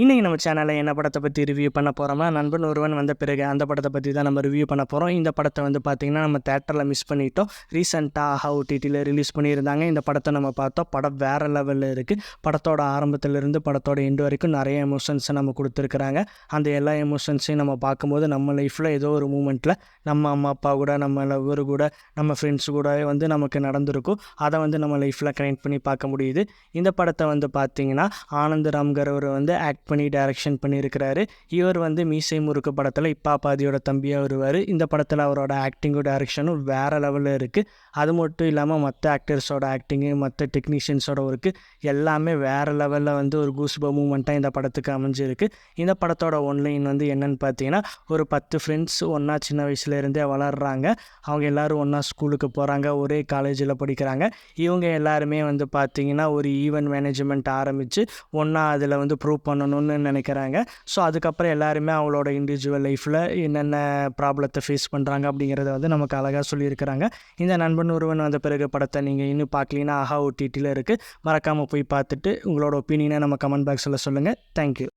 இன்றைக்கி நம்ம சேனலில் என்ன படத்தை பற்றி ரிவ்யூ பண்ண போகிறோம்னா, நண்பன் ஒருவன் வந்த பிறகு அந்த படத்தை பற்றி தான் நம்ம ரிவ்யூ பண்ண போகிறோம். இந்த படத்தை வந்து பார்த்திங்கன்னா நம்ம தேட்டரில் மிஸ் பண்ணிட்டோம். ரீசெண்டாக OTTயில் ரிலீஸ் பண்ணியிருந்தாங்க. இந்த படத்தை நம்ம பார்த்தோம். படம் வேறு லெவலில் இருக்குது. படத்தோட ஆரம்பத்திலிருந்து படத்தோட எண்டு வரைக்கும் நிறைய எமோஷன்ஸை நம்ம கொடுத்துருக்குறாங்க. அந்த எல்லா எமோஷன்ஸையும் நம்ம பார்க்கும்போது நம்ம லைஃப்பில் ஏதோ ஒரு மூமெண்ட்டில் நம்ம அம்மா அப்பா கூட, நம்ம லவ்வர் கூட, நம்ம ஃப்ரெண்ட்ஸ் கூட வந்து நமக்கு நடந்திருக்கும். அதை வந்து நம்ம லைஃப்பில் கனெக்ட் பண்ணி பார்க்க முடியுது. இந்த படத்தை வந்து பார்த்திங்கன்னா ஆனந்த் ராம்கரவர் வந்து ஆக்ட் பண்ணி டைரக்ஷன் பண்ணியிருக்கிறாரு. இவர் வந்து மீசை முறுக்கு படத்தில் இப்பா பாதியோட தம்பியாக வருவார். இந்த படத்தில் அவரோட ஆக்டிங்கும் டைரக்ஷனும் வேறு லெவலில் இருக்குது. அது மட்டும் இல்லாமல் மற்ற ஆக்டர்ஸோட ஆக்டிங்கு, மற்ற டெக்னீஷியன்ஸோட ஒர்க்கு எல்லாமே வேறு லெவலில் வந்து ஒரு கூஸ்ப மூமெண்ட்டாக இந்த படத்துக்கு அமைஞ்சிருக்கு. இந்த படத்தோட ஒன்லைன் வந்து என்னென்னு பார்த்தீங்கன்னா, ஒரு 10 ஃப்ரெண்ட்ஸ் ஒன்றா சின்ன வயசுலேருந்தே வளர்கிறாங்க. அவங்க எல்லோரும் ஒன்றா ஸ்கூலுக்கு போகிறாங்க, ஒரே காலேஜில் படிக்கிறாங்க. இவங்க எல்லாருமே வந்து பார்த்திங்கன்னா ஒரு ஈவெண்ட் மேனேஜ்மெண்ட் ஆரம்பித்து ஒன்றா அதில் வந்து ப்ரூவ் பண்ணணும்னு நினைக்கிறாங்க. ஸோ அதுக்கப்புறம் எல்லாருமே அவங்களோட இண்டிவிஜுவல் லைஃப்பில் என்னென்ன ப்ராப்ளத்தை ஃபேஸ் பண்ணுறாங்க அப்படிங்கிறத வந்து நமக்கு அழகாக சொல்லியிருக்கிறாங்க. இந்த நண்பன் ஒருவன் வந்த பிறகு படத்தை நீங்கள் இன்னும் பார்க்கலீன்னா OTTயில் இருக்குது. மறக்காமல் போய் பார்த்துட்டு உங்களோட ஒப்பீனியனை நம்ம கமெண்ட் பாக்ஸில் சொல்லுங்கள். தேங்க்யூ.